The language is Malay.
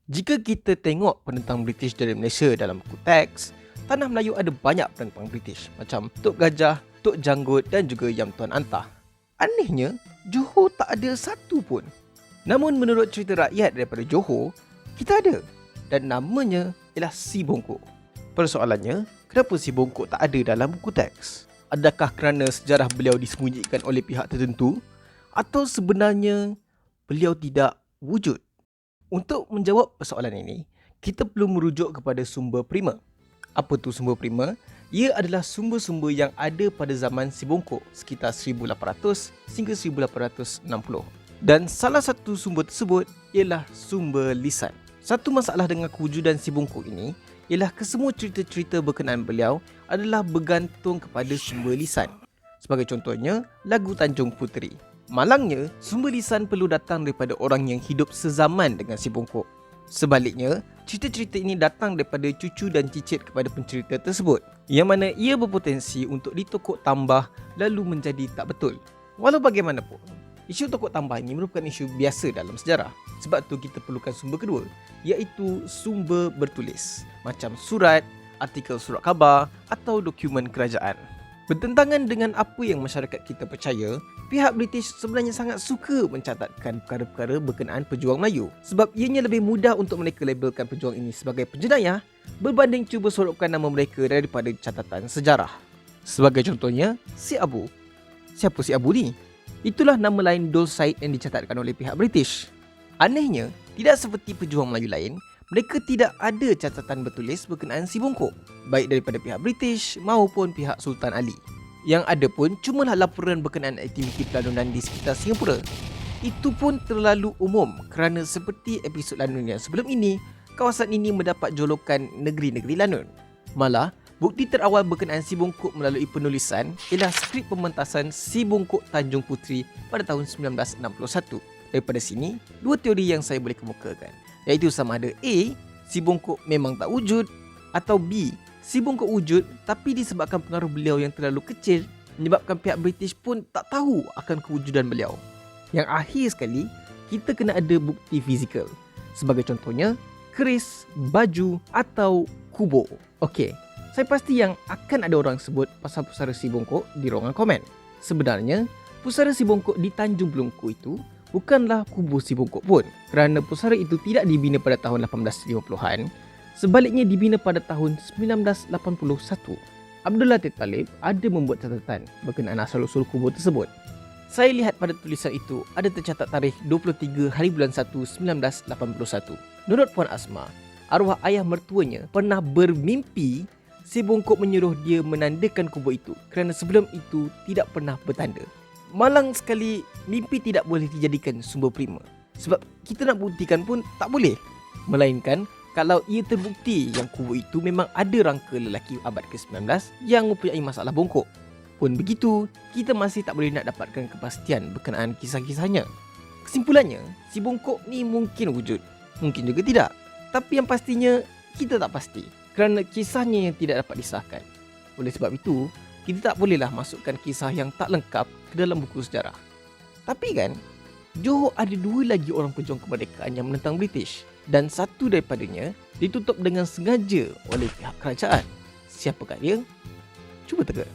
Jika kita tengok penentang British dari Malaysia dalam buku teks, Tanah Melayu ada banyak penentang British macam Tok Gajah, Tok Janggut dan juga Yang Tuan Antah. Anehnya, Johor tak ada satu pun. Namun menurut cerita rakyat daripada Johor, kita ada dan namanya ialah Si Bongkok. Persoalannya, kenapa Si Bongkok tak ada dalam buku teks? Adakah kerana sejarah beliau disembunyikan oleh pihak tertentu atau sebenarnya beliau tidak wujud? Untuk menjawab persoalan ini, kita perlu merujuk kepada sumber prima. Apa tu sumber prima? Ia adalah sumber-sumber yang ada pada zaman Si Bongkok sekitar 1800 hingga 1860. Dan salah satu sumber tersebut ialah sumber lisan. Satu masalah dengan kewujudan Si Bongkok ini ialah kesemua cerita-cerita berkenaan beliau adalah bergantung kepada sumber lisan. Sebagai contohnya, lagu Tanjung Puteri. Malangnya, sumber lisan perlu datang daripada orang yang hidup sezaman dengan Si Bongkok. Sebaliknya, cerita-cerita ini datang daripada cucu dan cicit kepada pencerita tersebut, yang mana ia berpotensi untuk ditokok tambah lalu menjadi tak betul. Walau bagaimanapun, isu tokok tambah ini merupakan isu biasa dalam sejarah. Sebab tu kita perlukan sumber kedua, iaitu sumber bertulis, macam surat, artikel surat khabar atau dokumen kerajaan. Bertentangan dengan apa yang masyarakat kita percaya, pihak British sebenarnya sangat suka mencatatkan perkara-perkara berkenaan pejuang Melayu sebab ianya lebih mudah untuk mereka labelkan pejuang ini sebagai penjenayah berbanding cuba sorokkan nama mereka daripada catatan sejarah. Sebagai contohnya, Si Abu. Siapa Si Abu ni? Itulah nama lain Dol Said yang dicatatkan oleh pihak British. Anehnya, tidak seperti pejuang Melayu lain, mereka tidak ada catatan bertulis berkenaan Si Bongkok, baik daripada pihak British maupun pihak Sultan Ali. Yang ada pun cumalah laporan berkenaan aktiviti pelanunan di sekitar Singapura. Itu pun terlalu umum kerana seperti episod lanun yang sebelum ini, kawasan ini mendapat jolokan negeri-negeri lanun. Malah, bukti terawal berkenaan Si Bongkok melalui penulisan ialah skrip pementasan Si Bongkok Tanjung Puteri pada tahun 1961. Daripada sini, dua teori yang saya boleh kemukakan, iaitu sama ada A, Si Bongkok memang tak wujud, atau B, Si Bongkok wujud tapi disebabkan pengaruh beliau yang terlalu kecil menyebabkan pihak British pun tak tahu akan kewujudan beliau. Yang akhir sekali, kita kena ada bukti fizikal. Sebagai contohnya, keris, baju atau kubur. Okey, saya pasti yang akan ada orang sebut pasal pusara Si Bongkok di ruangan komen. Sebenarnya, pusara Si Bongkok di Tanjung Belungku itu bukanlah kubur Si Bongkok pun, kerana pusara itu tidak dibina pada tahun 1850-an, sebaliknya dibina pada tahun 1981. Abdul Latif Talib ada membuat catatan berkenaan asal-usul kubur tersebut. Saya lihat pada tulisan itu ada tercatat tarikh 23 hari bulan 1 1981. Menurut Puan Asma, arwah ayah mertuanya pernah bermimpi Si Bongkok menyuruh dia menandakan kubur itu kerana sebelum itu tidak pernah bertanda. Malang sekali, mimpi tidak boleh dijadikan sumber prima. Sebab kita nak buktikan pun tak boleh. Melainkan kalau ia terbukti yang kubur itu memang ada rangka lelaki abad ke-19 yang mempunyai masalah bongkok. Pun begitu, kita masih tak boleh nak dapatkan kepastian berkenaan kisah-kisahnya. Kesimpulannya, Si Bongkok ni mungkin wujud, mungkin juga tidak. Tapi yang pastinya, kita tak pasti kerana kisahnya yang tidak dapat disahkan. Oleh sebab itu, kita tak bolehlah masukkan kisah yang tak lengkap ke dalam buku sejarah. Tapi kan, Johor ada dua lagi orang pejuang kemerdekaan yang menentang British dan satu daripadanya ditutup dengan sengaja oleh pihak kerajaan. Siapakah dia? Cuba teka.